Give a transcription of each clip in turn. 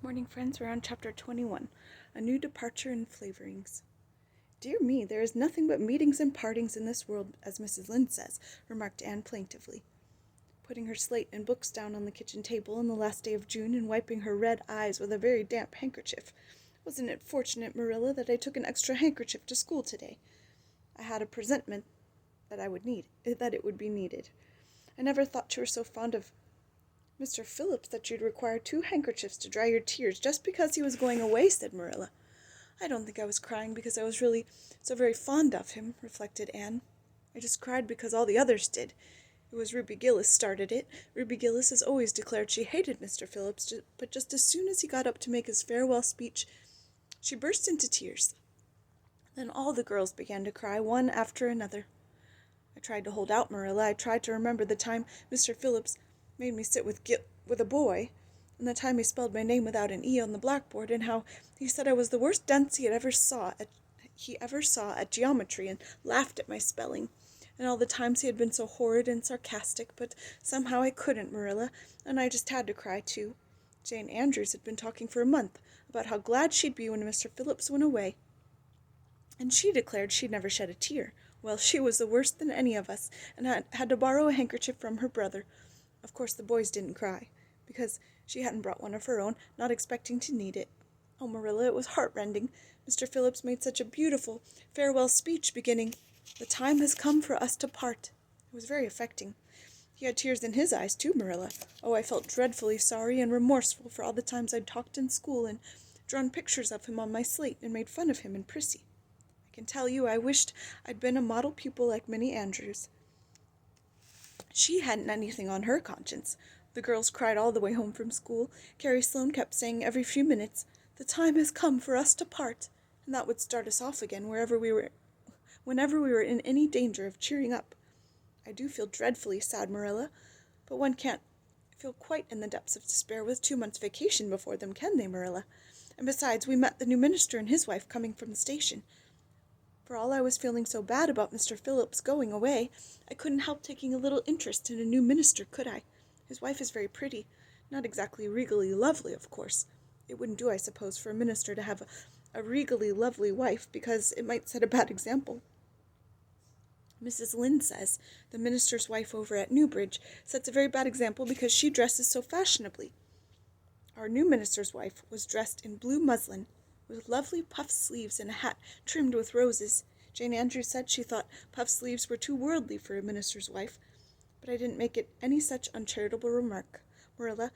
Morning, friends. We're on chapter 21, A New Departure in Flavorings. Dear me, there is nothing but meetings and partings in this world, as Mrs. Lynde says, remarked Anne plaintively, putting her slate and books down on the kitchen table on the last day of June and wiping her red eyes with a very damp handkerchief. Wasn't it fortunate, Marilla, that I took an extra handkerchief to school today? I had a presentiment that it would be needed. I never thought you were so fond of Mr. Phillips that you'd require 2 handkerchiefs to dry your tears just because he was going away, said Marilla. I don't think I was crying because I was really so very fond of him, reflected Anne. I just cried because all the others did. It was Ruby Gillis started it. Ruby Gillis has always declared she hated Mr. Phillips, but just as soon as he got up to make his farewell speech, she burst into tears. Then all the girls began to cry, one after another. I tried to hold out, Marilla. I tried to remember the time Mr. Phillips made me sit with a boy, and the time he spelled my name without an E on the blackboard, and how he said I was the worst dunce he ever saw at geometry, and laughed at my spelling, and all the times he had been so horrid and sarcastic, but somehow I couldn't, Marilla, and I just had to cry too. Jane Andrews had been talking for a month about how glad she'd be when Mr. Phillips went away, and she declared she'd never shed a tear. Well, she was the worst than any of us, and had to borrow a handkerchief from her brother. Of course the boys didn't cry, because she hadn't brought one of her own, not expecting to need it. Oh, Marilla, it was heartrending. Mr. Phillips made such a beautiful farewell speech beginning, "The time has come for us to part." It was very affecting. He had tears in his eyes, too, Marilla. Oh, I felt dreadfully sorry and remorseful for all the times I'd talked in school and drawn pictures of him on my slate and made fun of him and Prissy. I can tell you I wished I'd been a model pupil like Minnie Andrews. She hadn't anything on her conscience. The girls cried all the way home from school. Carrie Sloane kept saying every few minutes, "The time has come for us to part," and that would start us off again whenever we were in any danger of cheering up. I do feel dreadfully sad, Marilla, but one can't feel quite in the depths of despair with 2 months' vacation before them, can they, Marilla? And besides, we met the new minister and his wife coming from the station. For all I was feeling so bad about Mr. Phillips going away, I couldn't help taking a little interest in a new minister, could I? His wife is very pretty, not exactly regally lovely, of course. It wouldn't do, I suppose, for a minister to have a regally lovely wife, because it might set a bad example. Mrs. Lynde says the minister's wife over at Newbridge sets a very bad example because she dresses so fashionably. Our new minister's wife was dressed in blue muslin, with lovely puffed sleeves and a hat trimmed with roses. Jane Andrews said she thought puffed sleeves were too worldly for a minister's wife, but I didn't make it any such uncharitable remark, Marilla,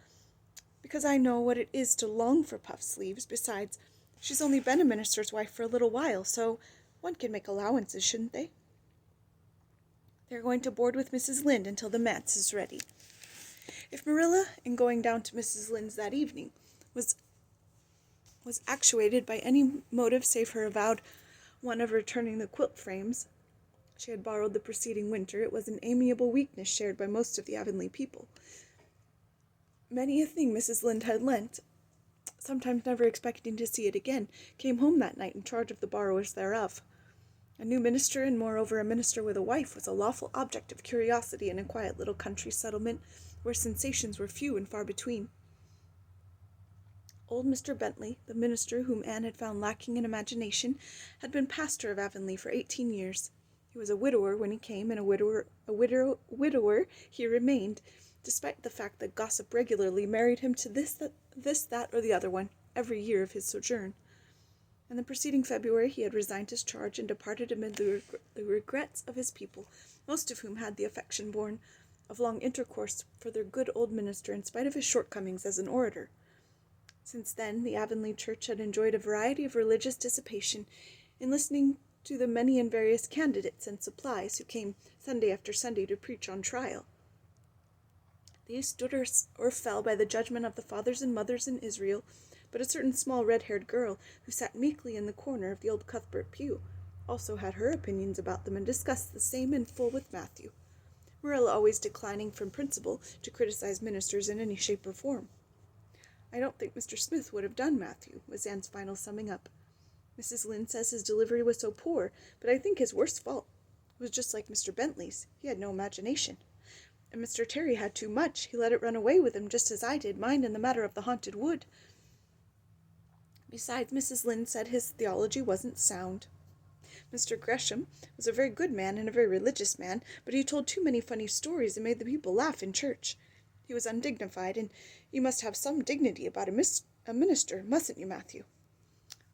because I know what it is to long for puffed sleeves. Besides, she's only been a minister's wife for a little while, so one can make allowances, shouldn't they? They're going to board with Mrs. Lynde until the manse is ready. If Marilla, in going down to Mrs. Lynde's that evening, was actuated by any motive save her avowed one of returning the quilt frames she had borrowed the preceding winter, it was an amiable weakness shared by most of the Avonlea people. Many a thing Mrs. Lynde had lent, sometimes never expecting to see it again, came home that night in charge of the borrowers thereof. A new minister, and moreover a minister with a wife, was a lawful object of curiosity in a quiet little country settlement where sensations were few and far between. Old Mr. Bentley, the minister whom Anne had found lacking in imagination, had been pastor of Avonlea for 18 years. He was a widower when he came, and a widower he remained, despite the fact that gossip regularly married him to this, that, or the other one, every year of his sojourn. In the preceding February he had resigned his charge and departed amid the regrets of his people, most of whom had the affection born of long intercourse for their good old minister in spite of his shortcomings as an orator. Since then, the Avonlea church had enjoyed a variety of religious dissipation in listening to the many and various candidates and supplies who came Sunday after Sunday to preach on trial. These stood or fell by the judgment of the fathers and mothers in Israel, but a certain small red-haired girl who sat meekly in the corner of the old Cuthbert pew also had her opinions about them and discussed the same in full with Matthew, Marilla always declining from principle to criticize ministers in any shape or form. "I don't think Mr. Smith would have done Matthew," was Anne's final summing up. "Mrs. Lynde says his delivery was so poor, but I think his worst fault was just like Mr. Bentley's. He had no imagination. And Mr. Terry had too much. He let it run away with him just as I did mine in the matter of the haunted wood. Besides, Mrs. Lynde said his theology wasn't sound. Mr. Gresham was a very good man and a very religious man, but he told too many funny stories and made the people laugh in church. He was undignified, and you must have some dignity about a minister, mustn't you, Matthew?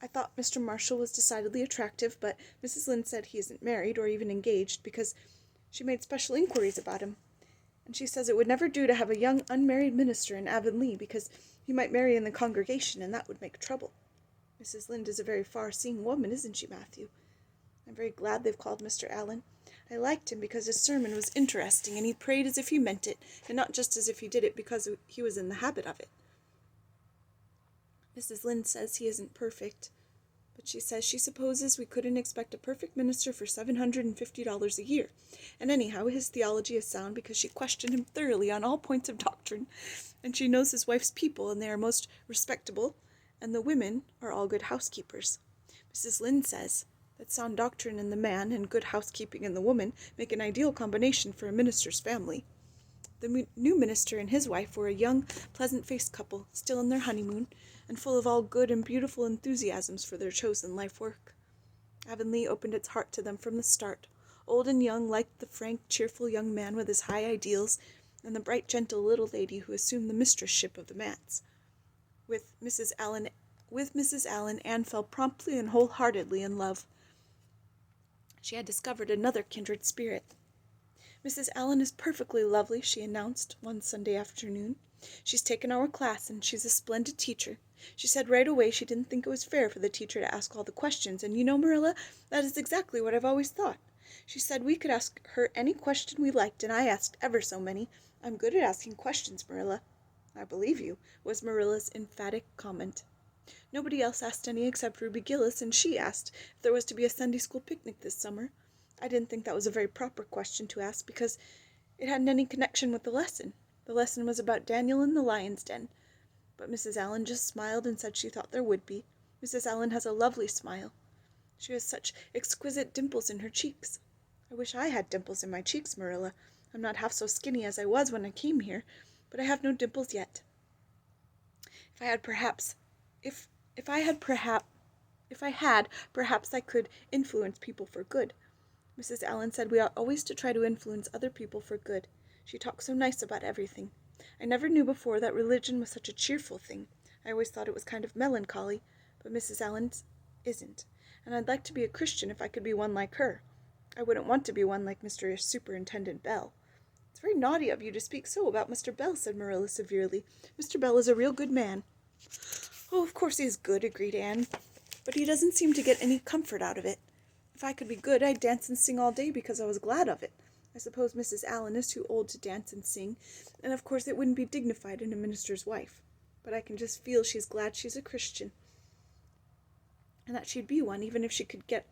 I thought Mr. Marshall was decidedly attractive, but Mrs. Lynde said he isn't married or even engaged because she made special inquiries about him. And she says it would never do to have a young unmarried minister in Avonlea because he might marry in the congregation and that would make trouble. Mrs. Lynde is a very far-seeing woman, isn't she, Matthew? I'm very glad they've called Mr. Allen. I liked him because his sermon was interesting and he prayed as if he meant it, and not just as if he did it because he was in the habit of it. Mrs. Lynde says he isn't perfect, but she says she supposes we couldn't expect a perfect minister for $750 a year. And anyhow, his theology is sound because she questioned him thoroughly on all points of doctrine, and she knows his wife's people, and they are most respectable, and the women are all good housekeepers. Mrs. Lynde says that sound doctrine in the man and good housekeeping in the woman make an ideal combination for a minister's family. The new minister and his wife were a young, pleasant-faced couple, still in their honeymoon, and full of all good and beautiful enthusiasms for their chosen life work. Avonlea opened its heart to them from the start. Old and young liked the frank, cheerful young man with his high ideals, and the bright, gentle little lady who assumed the mistress-ship of the manse. With Mrs. Allen, Anne fell promptly and wholeheartedly in love. She had discovered another kindred spirit. Mrs. Allen is perfectly lovely, she announced one Sunday afternoon. She's taken our class, and she's a splendid teacher. She said right away she didn't think it was fair for the teacher to ask all the questions, and you know, Marilla, that is exactly what I've always thought. She said we could ask her any question we liked, and I asked ever so many. I'm good at asking questions, Marilla. I believe you, was Marilla's emphatic comment. Nobody else asked any except Ruby Gillis, and she asked if there was to be a Sunday school picnic this summer. I didn't think that was a very proper question to ask because it hadn't any connection with the lesson. The lesson was about Daniel in the lion's den. But Mrs. Allen just smiled and said she thought there would be. Mrs. Allen has a lovely smile. She has such exquisite dimples in her cheeks. I wish I had dimples in my cheeks, Marilla. I'm not half so skinny as I was when I came here, but I have no dimples yet. If I had, perhaps I could influence people for good. Mrs. Allen said we ought always to try to influence other people for good. She talked so nice about everything. I never knew before that religion was such a cheerful thing. I always thought it was kind of melancholy, but Mrs. Allen isn't. And I'd like to be a Christian if I could be one like her. I wouldn't want to be one like Mr. Superintendent Bell. It's very naughty of you to speak so about Mr. Bell, said Marilla severely. Mr. Bell is a real good man. Oh, of course he is good, agreed Anne, but he doesn't seem to get any comfort out of it. If I could be good, I'd dance and sing all day because I was glad of it. I suppose Mrs. Allen is too old to dance and sing, and of course it wouldn't be dignified in a minister's wife. But I can just feel she's glad she's a Christian, and that she'd be one even if she could get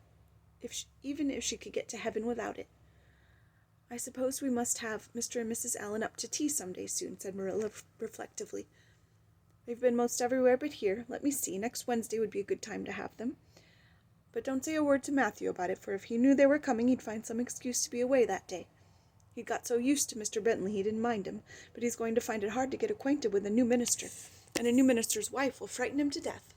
to heaven without it. I suppose we must have Mr. and Mrs. Allen up to tea some day soon, said Marilla reflectively. They've been most everywhere but here. Let me see, next Wednesday would be a good time to have them. But don't say a word to Matthew about it, for if he knew they were coming he'd find some excuse to be away that day. He got so used to Mr. Bentley he didn't mind him, but he's going to find it hard to get acquainted with a new minister, and a new minister's wife will frighten him to death.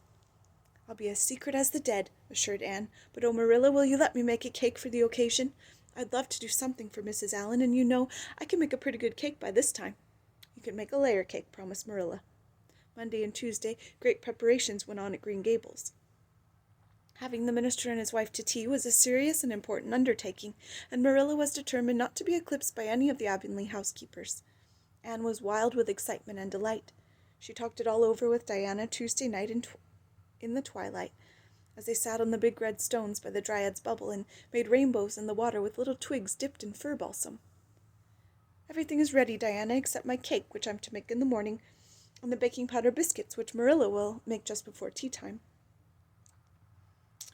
I'll be as secret as the dead, assured Anne, but oh, Marilla, will you let me make a cake for the occasion? I'd love to do something for Mrs. Allen, and you know I can make a pretty good cake by this time. You can make a layer cake, promised Marilla. Monday and Tuesday, great preparations went on at Green Gables. Having the minister and his wife to tea was a serious and important undertaking, and Marilla was determined not to be eclipsed by any of the Avonlea housekeepers. Anne was wild with excitement and delight. She talked it all over with Diana Tuesday night in the twilight, as they sat on the big red stones by the Dryad's Bubble and made rainbows in the water with little twigs dipped in fir balsam. Everything is ready, Diana, except my cake, which I'm to make in the morning, and the baking powder biscuits, which Marilla will make just before tea time.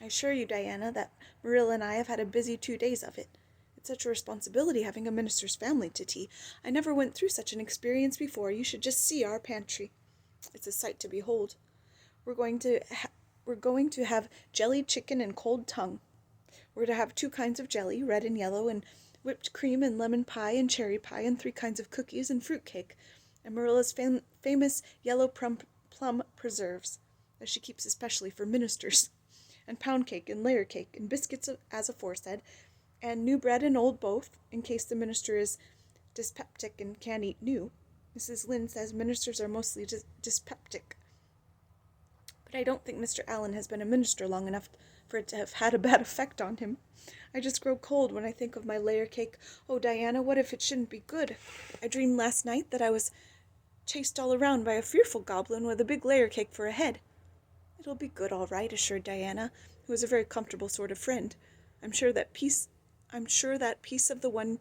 I assure you, Diana, that Marilla and I have had a busy 2 days of it. It's such a responsibility having a minister's family to tea. I never went through such an experience before. You should just see our pantry. It's a sight to behold. We're going to have jellied chicken and cold tongue. We're to have 2 kinds of jelly, red and yellow, and whipped cream and lemon pie and cherry pie, and 3 kinds of cookies and fruit cake, and Marilla's famous yellow plum preserves. that she keeps especially for ministers, and pound cake and layer cake and biscuits as aforesaid, and new bread and old both, in case the minister is dyspeptic and can't eat new. Mrs. Lynde says ministers are mostly dyspeptic. But I don't think Mr. Allen has been a minister long enough for it to have had a bad effect on him. I just grow cold when I think of my layer cake. Oh, Diana, what if it shouldn't be good? I dreamed last night that I was chased all around by a fearful goblin with a big layer cake for a head. It'll be good, all right, assured Diana, who was a very comfortable sort of friend. I'm sure that piece of the one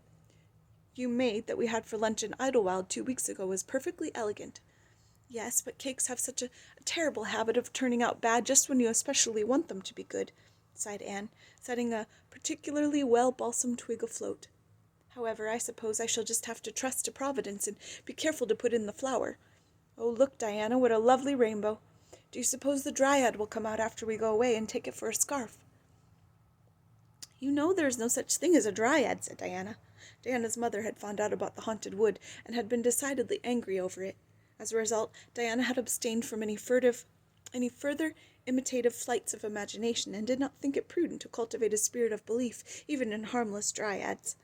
you made that we had for lunch in Idlewild 2 weeks ago was perfectly elegant. Yes, but cakes have such a terrible habit of turning out bad just when you especially want them to be good, sighed Anne, setting a particularly well-balsamed twig afloat. However, I suppose I shall just have to trust to Providence and be careful to put in the flour. Oh, look, Diana, what a lovely rainbow. Do you suppose the Dryad will come out after we go away and take it for a scarf? You know there is no such thing as a Dryad, said Diana. Diana's mother had found out about the haunted wood and had been decidedly angry over it. As a result, Diana had abstained from any further imitative flights of imagination, and did not think it prudent to cultivate a spirit of belief, even in harmless Dryads.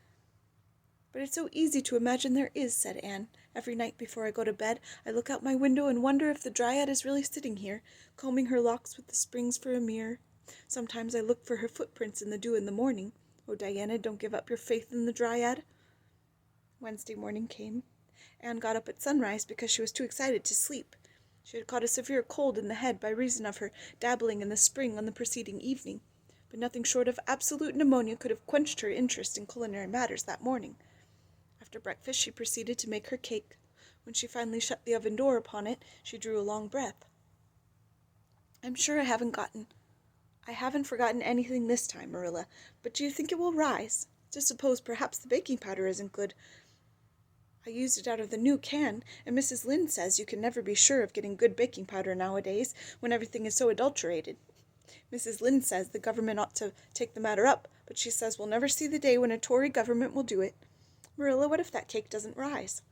But it's so easy to imagine there is, said Anne. Every night before I go to bed, I look out my window and wonder if the Dryad is really sitting here, combing her locks with the springs for a mirror. Sometimes I look for her footprints in the dew in the morning. Oh, Diana, don't give up your faith in the Dryad. Wednesday morning came. Anne got up at sunrise because she was too excited to sleep. She had caught a severe cold in the head by reason of her dabbling in the spring on the preceding evening, but nothing short of absolute pneumonia could have quenched her interest in culinary matters that morning. After breakfast she proceeded to make her cake. When she finally shut the oven door upon it, she drew a long breath. I'm sure I haven't forgotten anything this time, Marilla, but do you think it will rise? Just suppose perhaps the baking powder isn't good. I used it out of the new can, and Mrs. Lynde says you can never be sure of getting good baking powder nowadays when everything is so adulterated. Mrs. Lynde says the government ought to take the matter up, but she says we'll never see the day when a Tory government will do it. Marilla, what if that cake doesn't rise?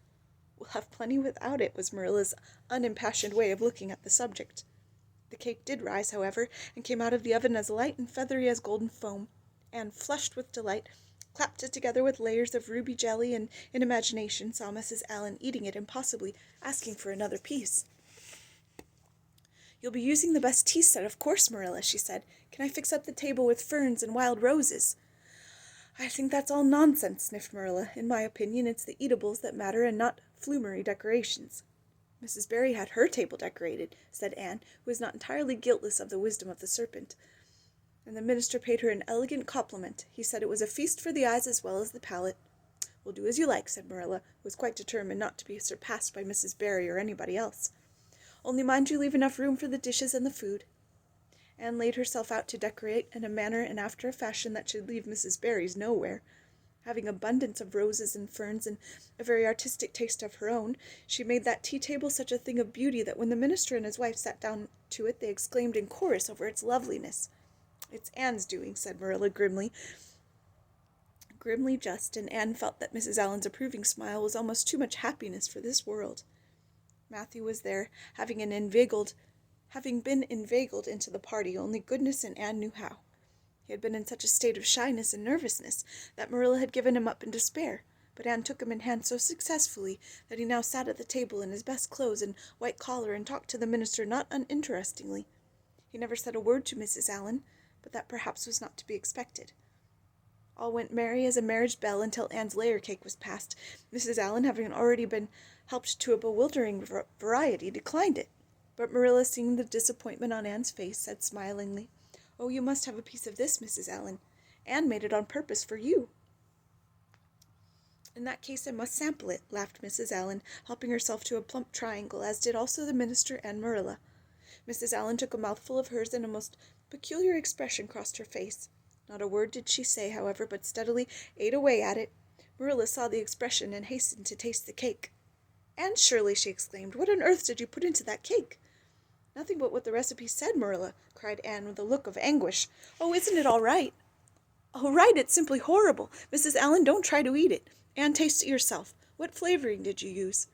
We'll have plenty without it, was Marilla's unimpassioned way of looking at the subject. The cake did rise, however, and came out of the oven as light and feathery as golden foam. Anne, flushed with delight, clapped it together with layers of ruby jelly, and in imagination saw Mrs. Allen eating it and possibly asking for another piece. You'll be using the best tea set, of course, Marilla, she said. Can I fix up the table with ferns and wild roses? I think that's all nonsense, sniffed Marilla. In my opinion, it's the eatables that matter and not flumery decorations. Mrs. Barry had her table decorated, said Anne, who was not entirely guiltless of the wisdom of the serpent. And the minister paid her an elegant compliment. He said it was a feast for the eyes as well as the palate. We'll do as you like, said Marilla, who was quite determined not to be surpassed by Mrs. Barry or anybody else. Only mind you leave enough room for the dishes and the food. Anne laid herself out to decorate in a manner and after a fashion that should leave Mrs. Barry's nowhere. Having abundance of roses and ferns and a very artistic taste of her own, she made that tea-table such a thing of beauty that when the minister and his wife sat down to it, they exclaimed in chorus over its loveliness. It's Anne's doing, said Marilla grimly just, and Anne felt that Mrs. Allen's approving smile was almost too much happiness for this world. Matthew was there, having been inveigled into the party, only goodness and Anne knew how. He had been in such a state of shyness and nervousness that Marilla had given him up in despair, but Anne took him in hand so successfully that he now sat at the table in his best clothes and white collar and talked to the minister not uninterestingly. He never said a word to Mrs. Allen, but that perhaps was not to be expected. All went merry as a marriage bell until Anne's layer cake was passed. Mrs. Allen, having already been helped to a bewildering variety, declined it. But Marilla, seeing the disappointment on Anne's face, said smilingly, "Oh, you must have a piece of this, Mrs. Allen. Anne made it on purpose for you." "In that case I must sample it," laughed Mrs. Allen, helping herself to a plump triangle, as did also the minister and Marilla. Mrs. Allen took a mouthful of hers, and a most peculiar expression crossed her face. Not a word did she say, however, but steadily ate away at it. Marilla saw the expression and hastened to taste the cake. "Anne Shirley," she exclaimed, "what on earth did you put into that cake?" "Nothing but what the recipe said, Marilla," cried Anne with a look of anguish. "Oh, isn't it all right?" "All right? It's simply horrible. Mrs. Allen, don't try to eat it. Anne, taste it yourself. What flavoring did you use?"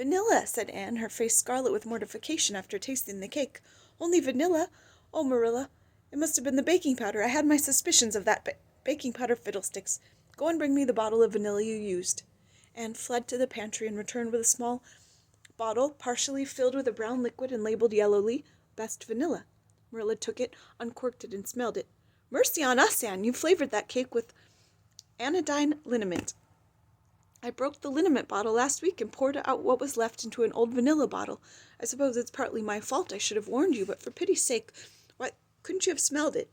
Vanilla, said Anne, her face scarlet with mortification after tasting the cake. Only vanilla? Oh, Marilla, it must have been the baking powder. I had my suspicions of that baking powder fiddlesticks. Go and bring me the bottle of vanilla you used. Anne fled to the pantry and returned with a small bottle partially filled with a brown liquid and labeled yellowly, Best Vanilla. Marilla took it, uncorked it, and smelled it. Mercy on us, Anne, you flavored that cake with anodyne liniment. I broke the liniment bottle last week and poured out what was left into an old vanilla bottle. I suppose it's partly my fault. I should have warned you, but for pity's sake, why couldn't you have smelled it?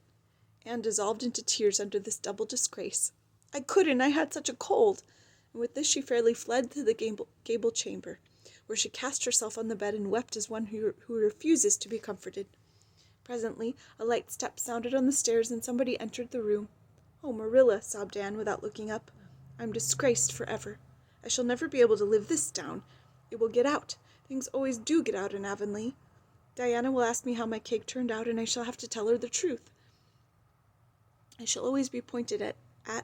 Anne dissolved into tears under this double disgrace. I couldn't. I had such a cold. And with this she fairly fled to the gable chamber, where she cast herself on the bed and wept as one who refuses to be comforted. Presently a light step sounded on the stairs and somebody entered the room. Oh, Marilla, sobbed Anne without looking up. I'm disgraced forever. I shall never be able to live this down. It will get out. Things always do get out in Avonlea. Diana will ask me how my cake turned out, and I shall have to tell her the truth. I shall always be pointed at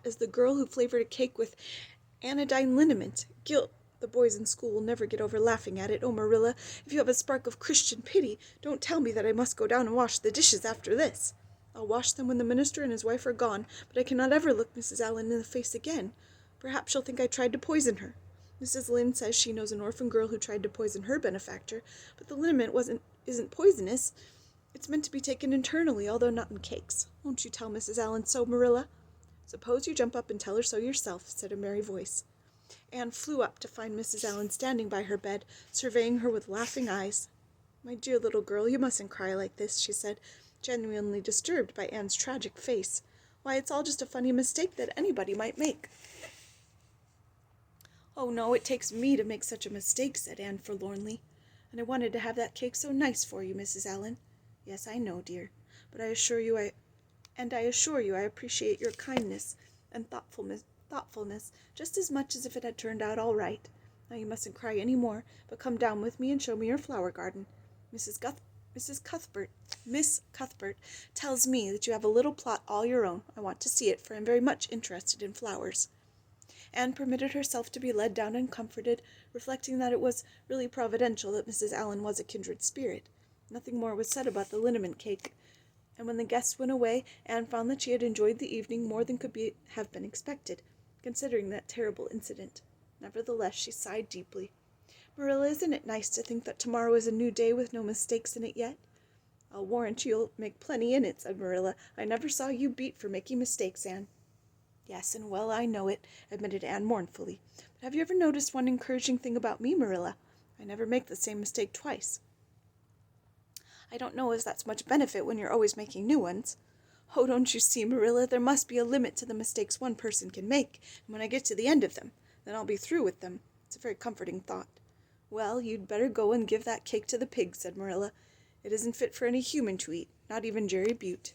as the girl who flavored a cake with anodyne liniment. The boys in school will never get over laughing at it. Oh, Marilla, if you have a spark of Christian pity, don't tell me that I must go down and wash the dishes after this. I'll wash them when the minister and his wife are gone, but I cannot ever look Mrs. Allan in the face again. Perhaps she'll think I tried to poison her. Mrs. Lynde says she knows an orphan girl who tried to poison her benefactor, but the liniment isn't poisonous. It's meant to be taken internally, although not in cakes. Won't you tell Mrs. Allan so, Marilla? Suppose you jump up and tell her so yourself, said a merry voice. Anne flew up to find Mrs. Allan standing by her bed, surveying her with laughing eyes. My dear little girl, you mustn't cry like this, she said, genuinely disturbed by Anne's tragic face. Why, it's all just a funny mistake that anybody might make. Oh, no, it takes me to make such a mistake, said Anne forlornly. And I wanted to have that cake so nice for you, Mrs. Allan. Yes, I know, dear, but I assure you I appreciate your kindness and thoughtfulness just as much as if it had turned out all right. Now you mustn't cry any more, but come down with me and show me your flower garden. Miss Cuthbert tells me that you have a little plot all your own. I want to see it, for I am very much interested in flowers. Anne permitted herself to be led down and comforted, reflecting that it was really providential that Mrs. Allan was a kindred spirit. Nothing more was said about the liniment cake, and when the guests went away, Anne found that she had enjoyed the evening more than could have been expected, considering that terrible incident. Nevertheless, she sighed deeply. Marilla, isn't it nice to think that tomorrow is a new day with no mistakes in it yet? I'll warrant you'll make plenty in it, said Marilla. I never saw you beat for making mistakes, Anne. Yes, and well I know it, admitted Anne mournfully. But have you ever noticed one encouraging thing about me, Marilla? I never make the same mistake twice. I don't know as that's much benefit when you're always making new ones. Oh, don't you see, Marilla, there must be a limit to the mistakes one person can make, and when I get to the end of them, then I'll be through with them. It's a very comforting thought. Well, you'd better go and give that cake to the pigs, said Marilla. It isn't fit for any human to eat, not even Jerry Butte.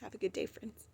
Have a good day, friends.